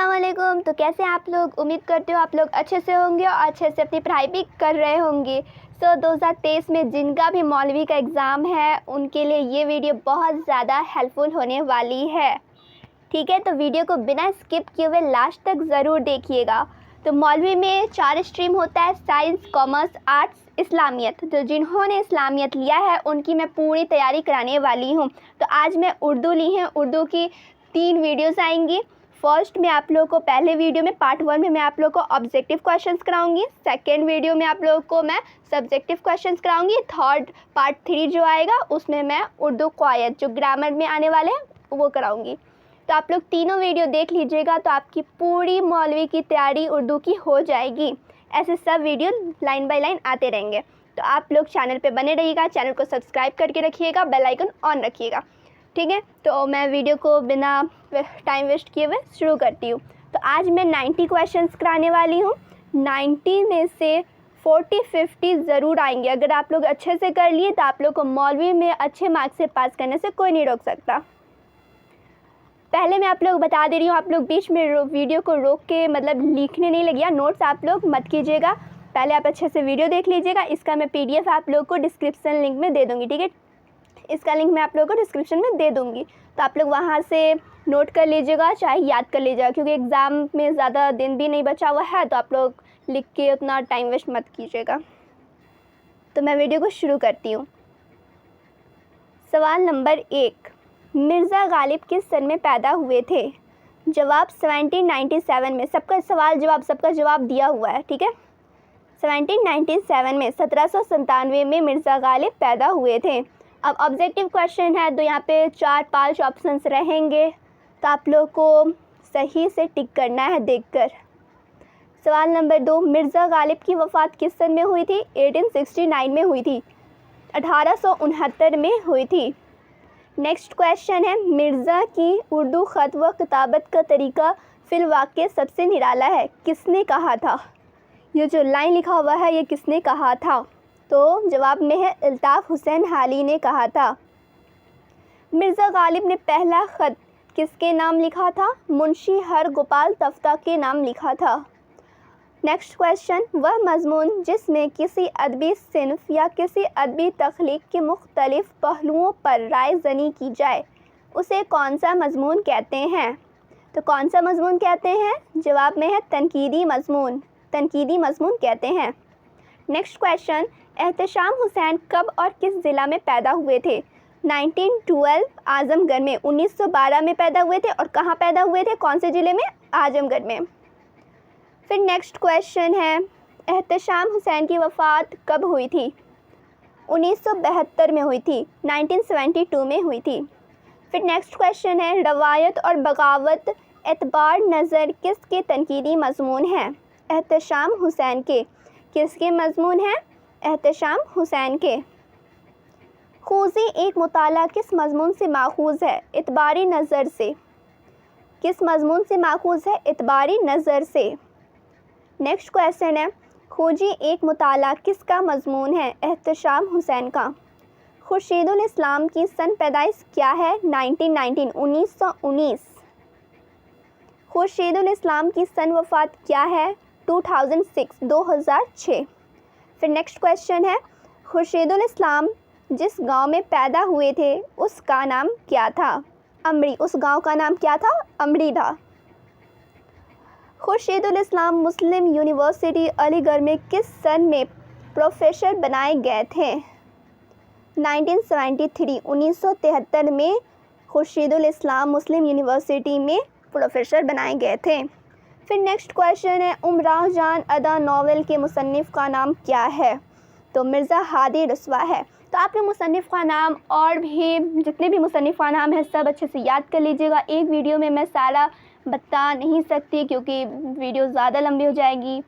अस्सलाम वालेकुम। तो कैसे हैं आप लोग? उम्मीद करते हो आप लोग अच्छे से होंगे और अच्छे से अपनी पढ़ाई भी कर रहे होंगे। 2023 में जिनका भी मौलवी का एग्ज़ाम है उनके लिए ये वीडियो बहुत ज़्यादा हेल्पफुल होने वाली है। ठीक है, तो वीडियो को बिना स्किप किए हुए लास्ट तक ज़रूर देखिएगा। तो मौलवी में 4 स्ट्रीम होता है, साइंस, कॉमर्स, आर्ट्स, इस्लामियत। तो जिन्होंने इस्लामियत लिया है उनकी मैं पूरी तैयारी कराने वाली हूँ। तो आज मैं उर्दू ली है, उर्दू की 3 वीडियोस आएंगी। फर्स्ट में आप लोगों को पहले वीडियो में पार्ट 1 में मैं आप लोगों को ऑब्जेक्टिव क्वेश्चंस कराऊंगी। सेकंड वीडियो में आप लोगों को मैं सब्जेक्टिव क्वेश्चंस कराऊंगी। थर्ड पार्ट 3 जो आएगा उसमें मैं उर्दू क़वायद जो ग्रामर में आने वाले हैं वो कराऊंगी। तो आप लोग तीनों वीडियो देख लीजिएगा तो आपकी पूरी मौलवी की तैयारी उर्दू की हो जाएगी। ऐसे सब वीडियो लाइन बाय लाइन आते रहेंगे। तो आप लोग चैनल पे बने रहिएगा, चैनल को सब्सक्राइब करके रखिएगा, बेल आइकन ऑन रखिएगा। ठीक है, तो मैं वीडियो को बिना टाइम वेस्ट किए हुए शुरू करती हूँ। तो आज मैं 90 क्वेश्चंस कराने वाली हूँ। 90 में से 40-50 ज़रूर आएंगे। अगर आप लोग अच्छे से कर लिए तो आप लोग को मौलवी में अच्छे मार्क्स से पास करने से कोई नहीं रोक सकता। पहले मैं आप लोग बता दे रही हूँ, आप लोग बीच में वीडियो को रोक के मतलब लिखने नहीं लगिए, नोट्स आप लोग मत कीजिएगा। पहले आप अच्छे से वीडियो देख लीजिएगा। इसका मैं PDF आप लोग को डिस्क्रिप्शन लिंक में दे दूँगी। ठीक है, इसका लिंक मैं आप लोगों को डिस्क्रिप्शन में दे दूँगी, तो आप लोग वहाँ से नोट कर लीजिएगा, चाहे याद कर लीजिएगा, क्योंकि एग्ज़ाम में ज़्यादा दिन भी नहीं बचा हुआ है। तो आप लोग लिख के उतना टाइम वेस्ट मत कीजिएगा। तो मैं वीडियो को शुरू करती हूँ। सवाल नंबर 1, मिर्ज़ा गालिब किस सन में पैदा हुए थे? जवाब 1797 में। सबका जवाब दिया हुआ है। ठीक है, 1797 में, 1797 में मिर्ज़ा गालिब पैदा हुए थे। अब ऑब्जेक्टिव क्वेश्चन है तो यहाँ पे 4-5 ऑप्शंस रहेंगे, तो आप लोग को सही से टिक करना है देखकर। सवाल नंबर 2, मिर्ज़ा गालिब की वफ़ात किस सन में हुई थी? 1869 में हुई थी, 1869 में हुई थी। नेक्स्ट क्वेश्चन है, मिर्ज़ा की उर्दू ख़त व किताबत का तरीका फिल वाक़े सबसे निराला है, किसने कहा था? ये जो लाइन लिखा हुआ है ये किसने कहा था? तो जवाब में है अल्ताफ़ हुसैन हाली ने कहा था। मिर्ज़ा गालिब ने पहला ख़त किसके नाम लिखा था? मुंशी हरगोपाल तफ्ता के नाम लिखा था। नेक्स्ट क्वेश्चन, वह मज़मून जिसमें किसी अदबी सिन्फ़ या किसी अदबी तख्लीक़ के मुख्तलिफ़ पहलुओं पर राय ज़नी की जाए उसे कौन सा मज़मून कहते हैं? तो कौन सा मज़मून कहते हैं? जवाब में है तनकीदी मज़मून, तनकीदी मज़मून कहते हैं। नेक्स्ट क्वेश्चन, एहतशाम हुसैन कब और किस ज़िला में पैदा हुए थे? 1912 आज़मगढ़ में। 1912 में पैदा हुए थे और कहाँ पैदा हुए थे? कौन से ज़िले में? आज़मगढ़ में। फिर नेक्स्ट क्वेश्चन है, एहतशाम हुसैन की वफ़ात कब हुई थी? 1972 में हुई थी, 1972 में हुई थी। फिर नेक्स्ट क्वेश्चन है, रवायत और बगावत एतबार नज़र किसके तनकीदी मज़मून हैं? एहतशाम हुसैन के। किसके मज़मून हैं? एहतशाम हुसैन के। खूज़ी एक मुताला किस मज़मून से माखूज़ है? एतबारी नज़र से। किस मज़मून से माखूज़ है? एतबारी नज़र से। नेक्स्ट क्वेश्चन है, खूजी एक मुताला किसका मज़मून है? एहतशाम हुसैन का। खुर्शीदुल इस्लाम की सन पैदाइश क्या है? 1919। खुर्शीदुल इस्लाम की सन वफ़ात क्या है? 2006। फिर नेक्स्ट क्वेश्चन है, खुर्शीदुल इस्लाम जिस गांव में पैदा हुए थे उसका नाम क्या था? अमरी। उस गांव का नाम क्या था? अमरी था। खुर्शीदुल इस्लाम मुस्लिम यूनिवर्सिटी अलीगढ़ में किस सन में प्रोफेसर बनाए गए थे? 1973। 1973 में खुर्शीदुल इस्लाम मुस्लिम यूनिवर्सिटी में प्रोफेसर बनाए गए थे। फिर नेक्स्ट क्वेश्चन है, उमराव जान अदा नावल के मुसन्निफ़ का नाम क्या है? तो मिर्ज़ा हादी रसवा है। तो आपने मुसन्निफ़ का नाम और भी जितने भी मुसन्निफ़ का नाम है सब अच्छे से याद कर लीजिएगा। एक वीडियो में मैं सारा बता नहीं सकती क्योंकि वीडियो ज़्यादा लंबी हो जाएगी।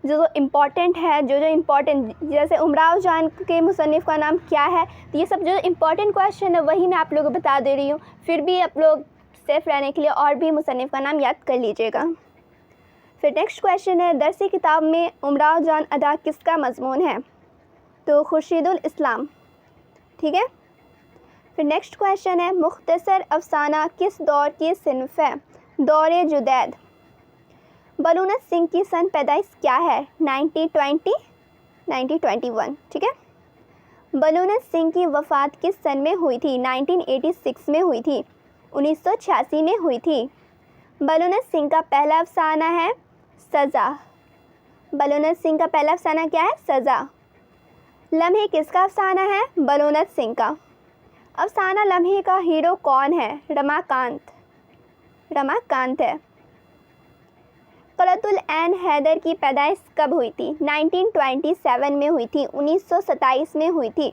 जो इम्पॉर्टेंट है, जो इम्पॉर्टेंट, जैसे उमराव जान के मुसन्निफ़ का नाम क्या है, तो ये सब जो इम्पॉर्टेंट क्वेश्चन है वही मैं आप लोगों को बता दे रही हूँ। फिर भी आप लोग सेफ़ रहने के लिए और भी मुसन्निफ़ का नाम याद कर लीजिएगा। फिर नेक्स्ट क्वेश्चन है, दरसी किताब में उमराव जान अदा किसका मज़मून है? तो खुर्शीदुल इस्लाम। ठीक है। फिर नेक्स्ट क्वेश्चन है, मुख्तसर अफसाना किस दौर की सिन्फ़ है? दौरे जुदैद। बलूनत सिंह की सन पैदाइश क्या है? 1920, 1921, ठीक है। बलूनत सिंह की वफ़ात किस सन में हुई थी? 1986 में हुई थी, 1986 में हुई थी। बलूनत सिंह का पहला अफसाना है सज़ा। बलूनत सिंह का पहला अफसाना क्या है? सज़ा। लम्हे किसका अफसाना है? बलूनत सिंह का। अफसाना लम्हे का हीरो कौन है? रमाकांत। रमाकांत है। क़ुर्रतुल ऐन हैदर की पैदाइश कब हुई थी? 1927 में हुई थी, 1927 में हुई थी।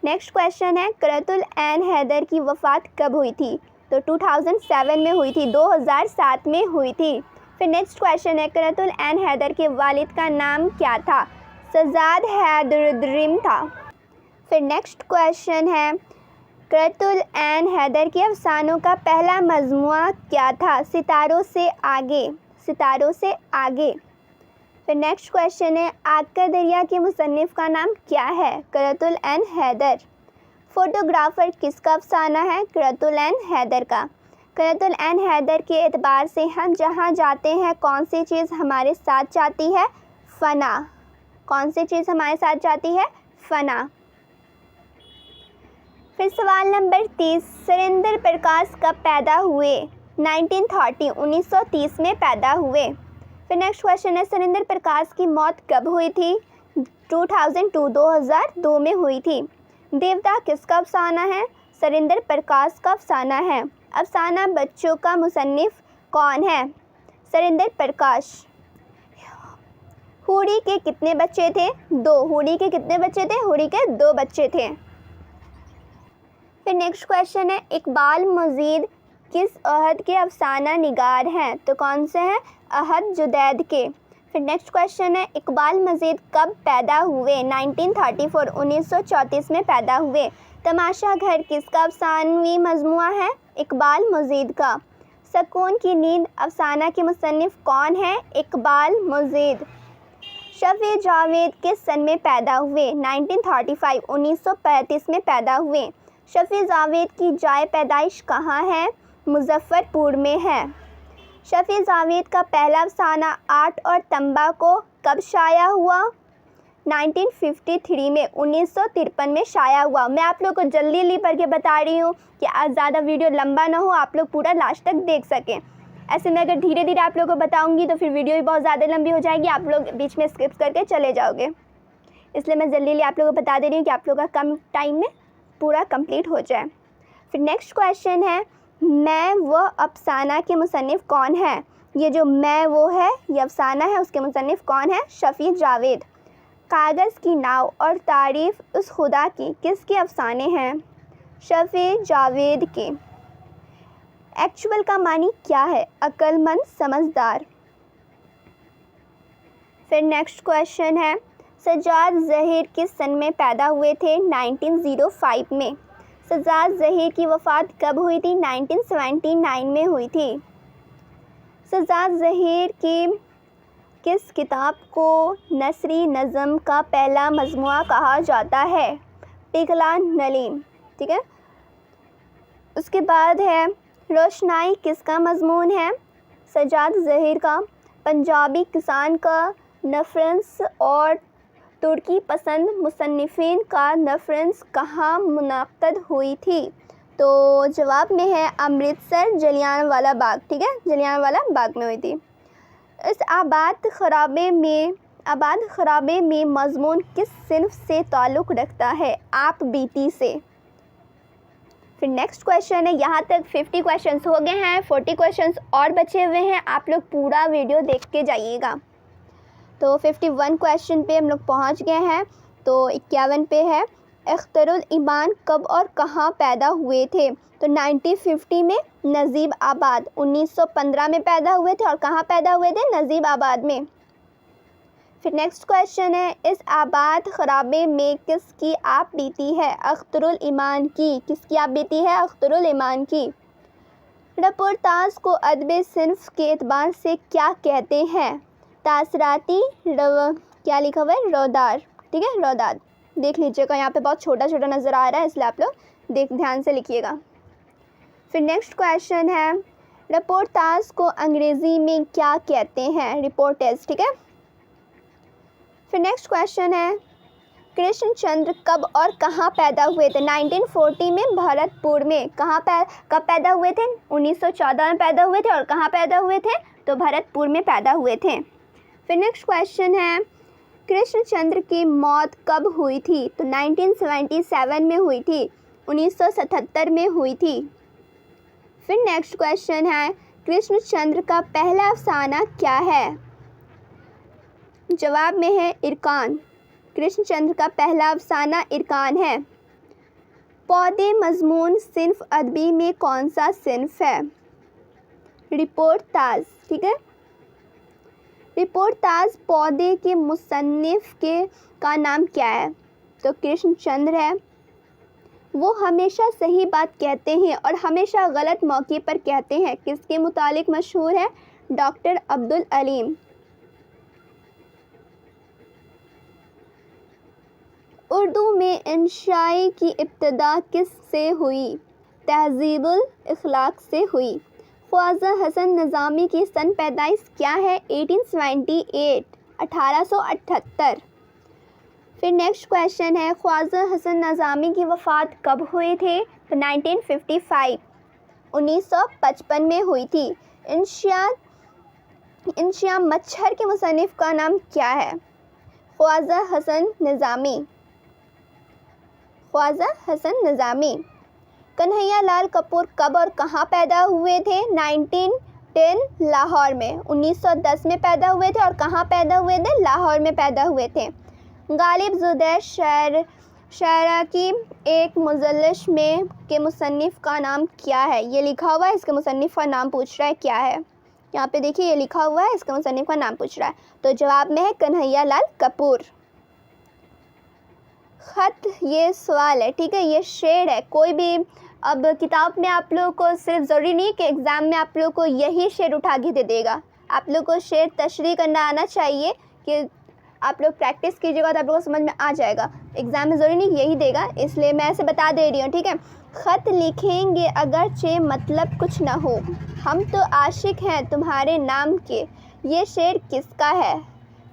नेक्स्ट क्वेश्चन है, क़ुर्रतुल ऐन हैदर की वफ़ात कब हुई थी? तो 2007 में हुई थी, 2007 में हुई थी। फिर नेक्स्ट क्वेश्चन है, क़ुर्रतुल ऐन हैदर के वालिद का नाम क्या था? सजाद हैदरुद्दीन था। फिर नेक्स्ट क्वेश्चन है, क़ुर्रतुल ऐन हैदर के अफसानों का पहला मजमुआ क्या था? सितारों से आगे। सितारों से आगे। फिर नेक्स्ट क्वेश्चन है, आग का दरिया के मुसन्निफ़ का नाम क्या है? क़ुर्रतुल ऐन हैदर। फ़ोटोग्राफ़र किसका अफसाना है? क़ुर्रतुल ऐन हैदर का। क़ुर्रतुल ऐन हैदर के एतबार से हम जहाँ जाते हैं कौन सी चीज़ हमारे साथ जाती है? फ़ना। कौन सी चीज़ हमारे साथ जाती है? फ़ना। फिर सवाल नंबर 30, सुरेंद्र प्रकाश कब पैदा हुए? 1930, 1930 में पैदा हुए। फिर नेक्स्ट क्वेश्चन है, सुरेंद्र प्रकाश की मौत कब हुई थी? 2002, 2002 में हुई थी। देवता किसका अफसाना है? सुरेंद्र प्रकाश का अफसाना है। अफसाना बच्चों का मुसन्निफ़ कौन है? सुरेंद्र प्रकाश। हुरी के कितने बच्चे थे? 2। हुरी के कितने बच्चे थे? हुरी के 2 बच्चे थे। फिर नेक्स्ट क्वेश्चन है, इकबाल मजीद किस अहद के अफसाना निगार हैं? तो कौन से हैं? अहद जुदैद के। फिर नेक्स्ट क्वेश्चन है, इकबाल मजीद कब पैदा हुए? 1934, 1934 में पैदा हुए। तमाशा घर किसका अफसानवी मजमुआ है? इकबाल मजीद का। सकून की नींद अफसाना के मुसन्निफ़ कौन है? इकबाल मजीद। शफ़ी जावेद किस सन में पैदा हुए? 1935, 1935 में पैदा हुए। शफ़ी जावेद की जाए पैदाइश कहाँ है? मुज़फ़्फ़रपुर में है। शफ़ी जावेद का पहला अफसाना आर्ट और तंबाकू कब शाया हुआ? 1953 में, 1953 में शाया हुआ। मैं आप लोग को जल्दी पढ़ के बता रही हूँ कि आज ज़्यादा वीडियो लंबा ना हो, आप लोग पूरा लास्ट तक देख सकें। ऐसे में अगर धीरे धीरे आप लोगों को बताऊँगी तो फिर वीडियो भी बहुत ज़्यादा लंबी हो जाएगी, आप लोग बीच में स्किप करके चले जाओगे। इसलिए मैं जल्दी आप लोगों को बता दे रही हूँ कि आप लोगों का कम टाइम में पूरा कंप्लीट हो जाए। फिर नेक्स्ट क्वेश्चन है, मैं वो अफसाना के मुसन्निफ़ कौन है? ये जो मैं वो है ये अफसाना है, उसके मुसन्निफ़ कौन है? शफ़ी जावेद। कागज़ की नाव और तारीफ़ उस खुदा की किसके अफसाने हैं? शफ़ी जावेद के। एक्चुअल का मानी क्या है? अक्लमंद, समझदार। फिर नेक्स्ट क्वेश्चन है, सज्जाद ज़हीर किस सन में पैदा हुए थे? 1905 में। सज्जाद ज़हीर की वफ़ात कब हुई थी? 1979 में हुई थी। सज्जाद ज़हीर की किस किताब को नसरी नज़म का पहला मजमुआ कहा जाता है? पिघला नलीम, ठीक है। उसके बाद है, रोशनाई किसका मजमून है? सज्जाद ज़हीर का। पंजाबी किसान का नफरेंस और तुर्की पसंद मुसन्निफ़ीन का नफरेंस कहाँ मुनक़्क़द हुई थी? तो जवाब में है अमृतसर, जलियांवाला बाग, ठीक है, जलियांवाला बाग में हुई थी। इस आबाद खराबे में मज़मून किस सिन्फ़ से ताल्लुक़ रखता है? आप बीती से। फिर नेक्स्ट क्वेश्चन है, यहाँ तक 50 क्वेश्चंस हो गए हैं, 40 क्वेश्चंस और बचे हुए हैं, आप लोग पूरा वीडियो देख के जाइएगा। तो 51 क्वेश्चन पे हम लोग पहुँच गए हैं। तो 51 पे है, अख्तरुल ईमान कब और कहाँ पैदा हुए थे? तो 1950 में नजीब आबाद, 1915 में पैदा हुए थे और कहाँ पैदा हुए थे? नजीब आबाद में। फिर नेक्स्ट क्वेश्चन है, इस आबाद खराबे में किसकी आप बीती है? अख्तरुल ईमान की। किसकी आप बीती है? अख्तरुल ईमान की। रिपोर्टाज को अदब सिन्फ के एतबार से क्या कहते हैं? तासराती, क्या लिखा हुआ है? रौदार, ठीक है, रौदार। देख लीजिएगा, यहाँ पे बहुत छोटा छोटा नज़र आ रहा है, इसलिए आप लोग ध्यान से लिखिएगा। फिर नेक्स्ट क्वेश्चन है, रिपोर्टाज को अंग्रेज़ी में क्या कहते हैं? रिपोर्टेज, ठीक है। फिर नेक्स्ट क्वेश्चन है, कृष्णचंद्र कब और कहाँ पैदा हुए थे? 1940 में भरतपुर में। कब पैदा हुए थे? 1914 में पैदा हुए थे। और कहाँ पैदा हुए थे? तो भरतपुर में पैदा हुए थे। फिर नेक्स्ट क्वेश्चन है, कृष्णचंद्र की मौत कब हुई थी? तो 1977 में हुई थी, 1977 में हुई थी। फिर नेक्स्ट क्वेश्चन है, कृष्णचंद्र का पहला अफसाना क्या है? जवाब में है इरकान। कृष्णचंद्र का पहला अफसाना इरकान है। पौधे मजमून सिन्फ अदबी में कौन सा सिन्फ है? रिपोर्टाज, ठीक है। रिपोर्टाज पौधे के मुसन्निफ का नाम क्या है? तो कृष्णचंद्र है। वो हमेशा सही बात कहते हैं और हमेशा गलत मौके पर कहते हैं, किसके मुतालिक मशहूर है? डॉक्टर अब्दुल अलीम। उर्दू में इंशाई की इब्तिदा किस से हुई? तहज़ीबुल इखलाक से हुई। ख्वाजा हसन निज़ामी की सन पैदाइश क्या है? 1878, 1878। फिर नेक्स्ट क्वेश्चन है, ख्वाजा हसन निज़ामी की वफ़ात कब हुई थी? तो 1955, 1955 में हुई थी। इंशिया मच्छर के मुसन्निफ का नाम क्या है? ख्वाजा हसन निज़ामी। ख्वाजा हसन निज़ामी। कन्हैया लाल कपूर कब और कहाँ पैदा हुए थे? 1910 लाहौर में। 1910 में पैदा हुए थे। और कहाँ पैदा हुए थे? लाहौर में पैदा हुए थे। गालिब ज़ुदैर शायरा की एक मुजल्लश में के मुसन्निफ का नाम क्या है? ये लिखा हुआ है, इसके मुसन्निफ का नाम पूछ रहा है क्या है? यहाँ पे देखिए, ये लिखा हुआ है, इसके मुसन्निफ का नाम पूछ रहा है। तो जवाब में है कन्हैया लाल कपूर। ख़त ये सवाल है, ठीक है, ये शेर है। कोई भी अब किताब में आप लोगों को सिर्फ ज़रूरी नहीं कि एग्ज़ाम में आप लोगों को यही शेर उठा के दे देगा। आप लोग को शेर तशरीह करना आना चाहिए कि आप लोग प्रैक्टिस कीजिएगा तो आप लोगों को समझ में आ जाएगा। एग्ज़ाम में ज़रूरी नहीं कि यही देगा, इसलिए मैं ऐसे बता दे रही हूँ, ठीक है। ख़त लिखेंगे अगरचे मतलब कुछ ना हो, हम तो आशिक हैं तुम्हारे नाम के। ये शेर किसका है?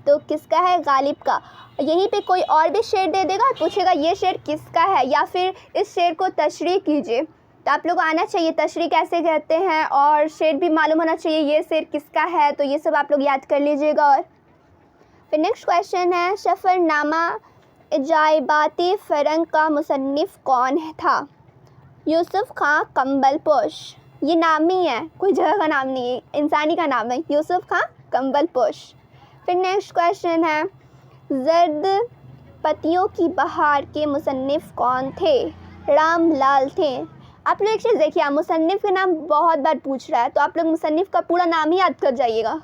तो किसका है? गालिब का। यहीं पे कोई और भी शेर दे देगा, पूछेगा ये शेर किसका है, या फिर इस शेर को तशरीह कीजिए। तो आप लोग को आना चाहिए तशरीह कैसे कहते हैं, और शेर भी मालूम होना चाहिए ये शेर किसका है। तो ये सब आप लोग याद कर लीजिएगा। और फिर नेक्स्ट क्वेश्चन है, सफ़रनामा अजाइबाती फ़रंग का मुसन्निफ कौन था? यूसुफ खां कंबलपोश। ये नाम ही है, कोई जगह का नाम नहीं है, इंसानी का नाम है, यूसुफ खां कंबलपोश। फिर नेक्स्ट क्वेश्चन है, जर्द पत्तियों की बहार के मुसन्निफ कौन थे? रामलाल थे। आप लोग एक चीज़ देखिए, मुसन्निफ का नाम बहुत बार पूछ रहा है, तो आप लोग मुसन्निफ का पूरा नाम ही याद कर जाइएगा।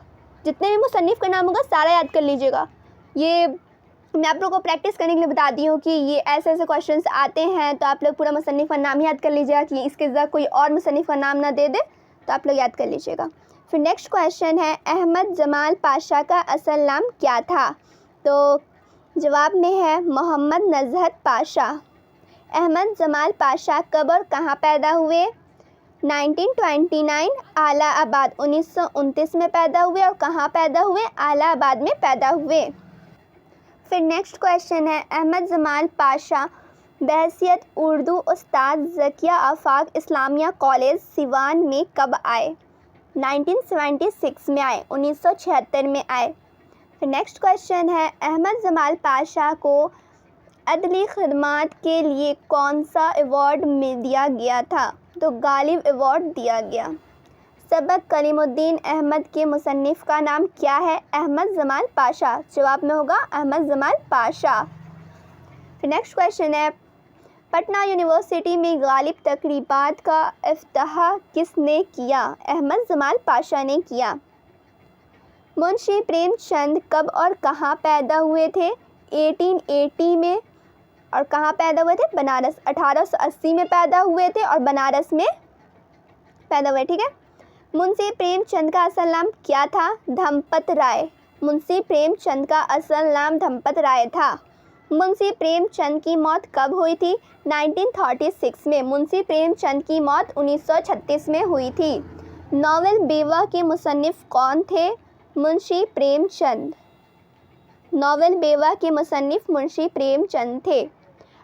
जितने भी मुसन्निफ का नाम होगा सारा याद कर लीजिएगा। ये मैं आप लोगों को प्रैक्टिस करने के लिए बता दी हूँ कि ये ऐसे ऐसे क्वेश्चंस आते हैं, तो आप लोग पूरा मुसन्निफ का नाम ही याद कर लीजिएगा कि इसके जगह कोई और मुसन्निफ का नाम ना दे दे, तो आप लोग याद कर लीजिएगा। फिर नेक्स्ट क्वेश्चन है, अहमद जमाल पाशा का असल नाम क्या था? तो जवाब में है मोहम्मद नज़हत पाशा। अहमद जमाल पाशा कब और कहाँ पैदा हुए? 1929 आलाबाद, 1929 में पैदा हुए। और कहाँ पैदा हुए? आलाबाद में पैदा हुए। फिर नेक्स्ट क्वेश्चन है, अहमद जमाल पाशा बहैसियत उर्दू उस्ताद ज़किया आफाक इस्लामिया कॉलेज सिवान में कब आए? 1976 में आए, 1976 में आए। फिर नेक्स्ट क्वेश्चन है, अहमद जमाल पाशा को अदली खिदमात के लिए कौन सा अवार्ड में दिया गया था? तो गालिब अवार्ड दिया गया। सबक कलीमुद्दीन अहमद के मुसन्निफ का नाम क्या है? अहमद जमाल पाशा। जवाब में होगा अहमद जमाल पाशा। फिर नेक्स्ट क्वेश्चन है, पटना यूनिवर्सिटी में गालिब तकरीबात का इफ्तिताह किसने किया? अहमद जमाल पाशा ने किया। मुंशी प्रेमचंद कब और कहाँ पैदा हुए थे? 1880 में। और कहाँ पैदा हुए थे? बनारस। 1880 में पैदा हुए थे और बनारस में पैदा हुए, ठीक है। मुंशी प्रेमचंद का असल नाम क्या था? धम्पत राय। मुंशी प्रेमचंद का असल नाम धम्पत राय था। मुंशी प्रेमचंद की मौत कब हुई थी? 1936 में। मुंशी प्रेमचंद की मौत 1936 में हुई थी। नावल बेवा के मुसन्निफ़ कौन थे? मुंशी प्रेमचंद। नावल बेवा के मुसन्निफ़ मुंशी प्रेमचंद थे।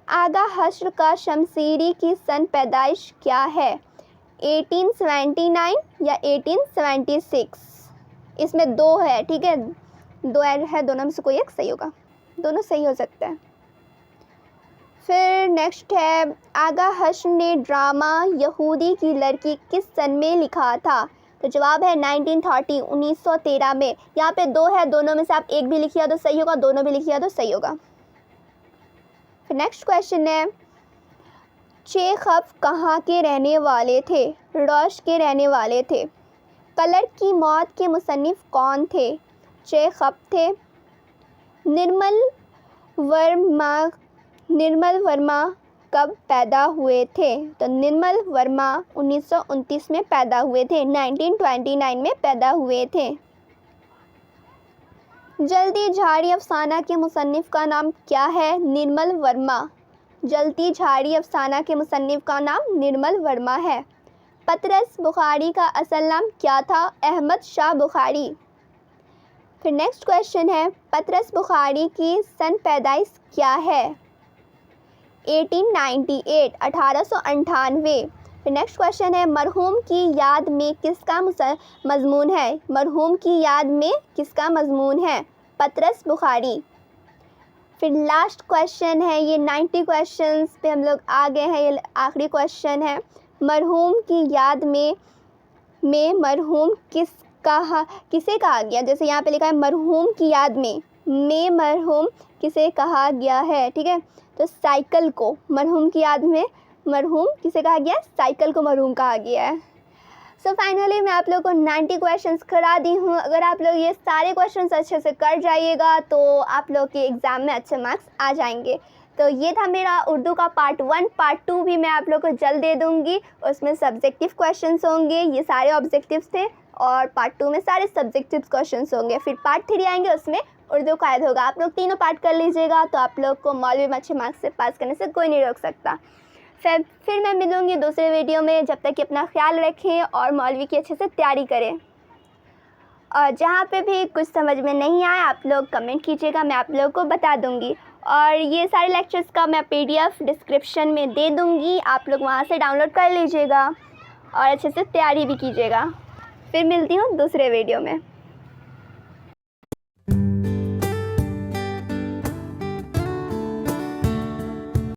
आगा हश्र का शमसीरी की सन पैदाइश क्या है? 1879 या 1876? इसमें दो है, ठीक है, दो है, दोनों में से कोई एक सही होगा, दोनों सही हो सकता है। फिर नेक्स्ट है, आगा हश्र ने ड्रामा यहूदी की लड़की किस सन में लिखा था? तो जवाब है 1930, 1913 में। यहाँ पे दो है, दोनों में से आप एक भी लिखिए तो सही होगा, दोनों भी लिखिए तो सही होगा। फिर नेक्स्ट क्वेश्चन है, चेखव कहाँ के रहने वाले थे? रौश के रहने वाले थे। कलर की मौत के मुसन्निफ़ कौन थे? चेखव थे। निर्मल वर्मा कब पैदा हुए थे? तो निर्मल वर्मा 1929 में पैदा हुए थे, 1929 में पैदा हुए थे। जल्दी झाड़ी अफसाना के मुसन्निफ़ का नाम क्या है? निर्मल वर्मा। जल्दी झाड़ी अफसाना के मुसन्निफ़ का नाम निर्मल वर्मा है। पतरस बुखारी का असल नाम क्या था? अहमद शाह बुखारी। फिर नेक्स्ट क्वेश्चन है, पतरस बुखारी की सन पैदाइश क्या है? 1898, 1898। फिर नेक्स्ट क्वेश्चन है, मरहूम की याद में किसका मज़मून है? मरहूम की याद में किसका मज़मून है? पतरस बुखारी। फिर लास्ट क्वेश्चन है, ये 90 क्वेश्चंस पे हम लोग आ गए हैं, ये आखिरी क्वेश्चन है, मरहूम की याद में मरहूम किसे कहा गया? जैसे यहाँ पे लिखा है मरहूम की याद में मरहूम किसे कहा गया है? ठीक है, तो साइकिल को मरहूम की याद में मरहूम किसे कहा गया? साइकिल को मरहूम कहा गया है। सो फाइनली मैं आप लोगों को 90 क्वेश्चंस करा दी हूँ। अगर आप लोग ये सारे क्वेश्चंस अच्छे से कर जाइएगा तो आप लोग के एग्ज़ाम में अच्छे मार्क्स आ जाएंगे। तो ये था मेरा उर्दू का पार्ट 1। पार्ट 2 भी मैं आप लोग को जल्द दे दूँगी। उसमें सब्जेक्टिव क्वेश्चंस होंगे, ये सारे ऑब्जेक्टिव्स थे, और पार्ट 2 में सारे सब्जेक्टिव क्वेश्चंस होंगे। फिर पार्ट 3 आएंगे, उसमें उर्दू कायद होगा। आप लोग तीनों पार्ट कर लीजिएगा तो आप लोग को मौलवी में अच्छे मार्क्स से पास करने से कोई नहीं रोक सकता। फिर मैं मिलूँगी दूसरे वीडियो में। जब तक कि अपना ख्याल रखें और मौलवी की अच्छे से तैयारी करें। और जहाँ पे भी कुछ समझ में नहीं आए आप लोग कमेंट कीजिएगा, मैं आप लोगों को बता दूँगी। और ये सारे लेक्चर्स का मैं PDF डिस्क्रिप्शन में दे दूँगी, आप लोग वहाँ से डाउनलोड कर लीजिएगा और अच्छे से तैयारी भी कीजिएगा। फिर मिलती हूँ दूसरे वीडियो में।